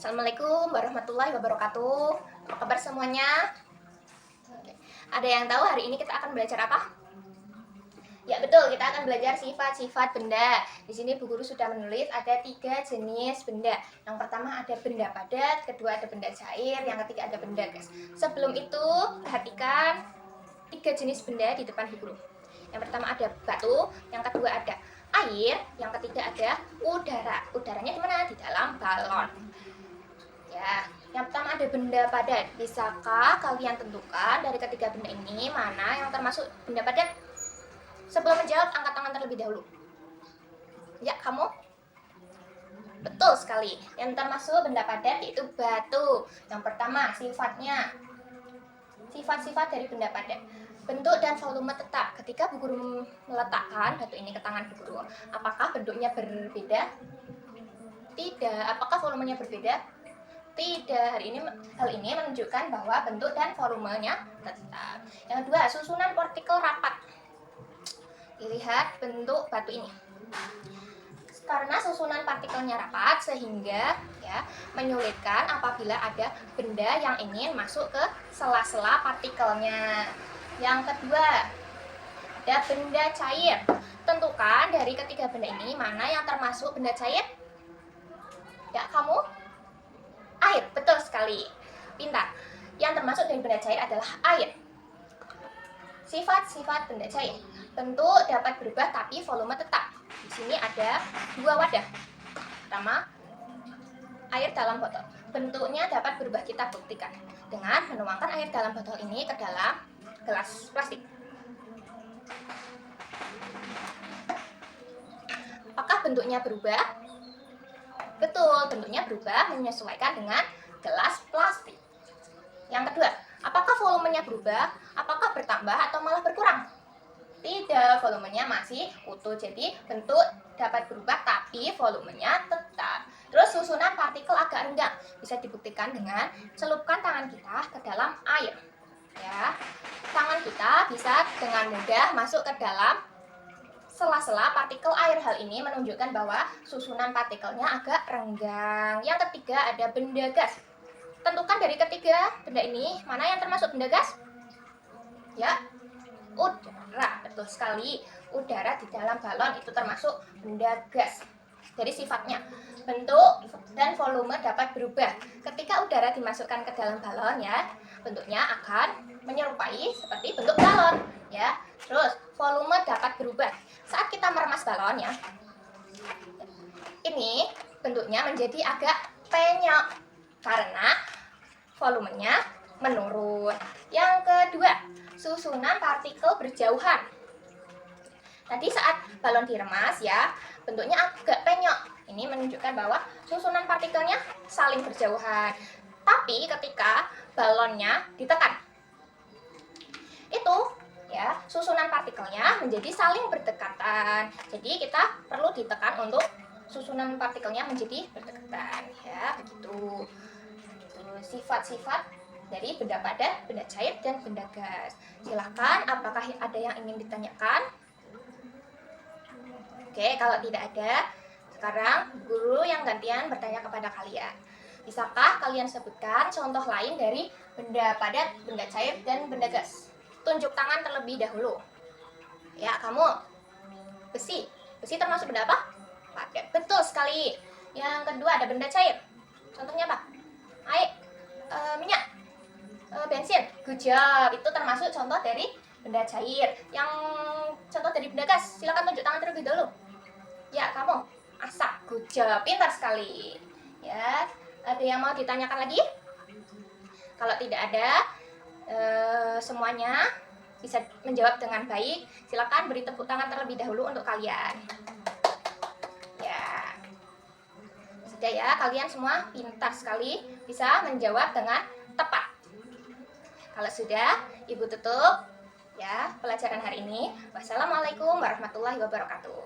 Assalamualaikum warahmatullahi wabarakatuh. Apa kabar semuanya? Ada yang tahu hari ini kita akan belajar apa? Ya betul, kita akan belajar sifat-sifat benda. Di sini Bu Guru sudah menulis ada 3 jenis benda. Yang pertama ada benda padat, kedua ada benda cair, yang ketiga ada benda gas. Sebelum itu, perhatikan 3 jenis benda di depan Bu Guru. Yang pertama ada batu, yang kedua ada air, yang ketiga ada udara. Udaranya di mana? Di dalam balon. Ya, yang pertama ada benda padat. Bisakah kalian tentukan dari ketiga benda ini mana yang termasuk benda padat? Sebelum menjawab, angkat tangan terlebih dahulu. Ya, kamu? Betul sekali. Yang termasuk benda padat yaitu batu. Yang pertama, sifatnya. Sifat-sifat dari benda padat. Bentuk dan volume tetap. Ketika Bu Guru meletakkan batu ini ke tangan Bu Guru, apakah bentuknya berbeda? Tidak. Apakah volumenya berbeda? Tidak. Hal ini menunjukkan bahwa bentuk dan volumenya tetap. Yang kedua, susunan partikel rapat. Dilihat bentuk batu ini. Karena susunan partikelnya rapat sehingga menyulitkan apabila ada benda yang ingin masuk ke sela-sela partikelnya. Yang kedua, ada benda cair. Tentukan dari ketiga benda ini mana yang termasuk benda cair? Ya, kamu? Air, betul sekali. Pintar. Yang termasuk dari benda cair adalah air. Sifat-sifat benda cair. Bentuk dapat berubah tapi volume tetap. Di sini ada 2 wadah. Pertama, air dalam botol. Bentuknya dapat berubah, kita buktikan dengan menuangkan air dalam botol ini ke dalam gelas plastik. Apakah bentuknya berubah? Betul, bentuknya berubah menyesuaikan dengan gelas plastik. Yang kedua, apakah volumenya berubah? Apakah bertambah atau malah berkurang? Tidak, volumenya masih utuh. Jadi bentuk dapat berubah tapi volumenya tetap. Terus susunan partikel agak renggang. Bisa dibuktikan dengan celupkan tangan kita ke dalam air. Ya, tangan kita bisa dengan mudah masuk ke dalam sela-sela partikel air. Hal ini menunjukkan bahwa susunan partikelnya agak renggang. Yang ketiga ada benda gas. Tentukan dari ketiga benda ini mana yang termasuk benda gas? Ya, udara. Betul sekali. Udara di dalam balon itu termasuk benda gas. Dari sifatnya, bentuk dan volume dapat berubah. Ketika udara dimasukkan ke dalam balon bentuknya akan menyerupai seperti bentuk balon ya. Terus volume dapat berubah. Saat kita meremas balon ini bentuknya menjadi agak penyok karena volumenya menurun. Yang kedua, susunan partikel berjauhan. Tadi saat balon diremas bentuknya agak penyok. Ini menunjukkan bahwa susunan partikelnya saling berjauhan. Tapi ketika balonnya ditekan, itu susunan partikelnya menjadi saling berdekatan. Jadi kita perlu ditekan untuk susunan partikelnya menjadi berdekatan begitu. Sifat-sifat dari benda padat, benda cair, dan benda gas. Silakan, apakah ada yang ingin ditanyakan? Oke, kalau tidak ada, sekarang guru yang gantian bertanya kepada kalian. Bisakah kalian sebutkan contoh lain dari benda padat, benda cair, dan benda gas? Tunjuk tangan terlebih dahulu. Ya, kamu. Besi. Besi termasuk benda apa? Padat. Betul sekali. Yang kedua ada benda cair. Contohnya apa? Air, minyak, bensin. Good job. Itu termasuk contoh dari benda cair. Yang contoh dari benda gas, silakan tunjuk tangan terlebih dahulu. Ya, kamu. Asap. Good job. Pintar sekali. Ya, ada yang mau ditanyakan lagi? Kalau tidak ada, semuanya bisa menjawab dengan baik. Silakan beri tepuk tangan terlebih dahulu untuk kalian. Ya, sudah ya, kalian semua pintar sekali, bisa menjawab dengan tepat. Kalau sudah, Ibu tutup pelajaran hari ini. Wassalamualaikum warahmatullahi wabarakatuh.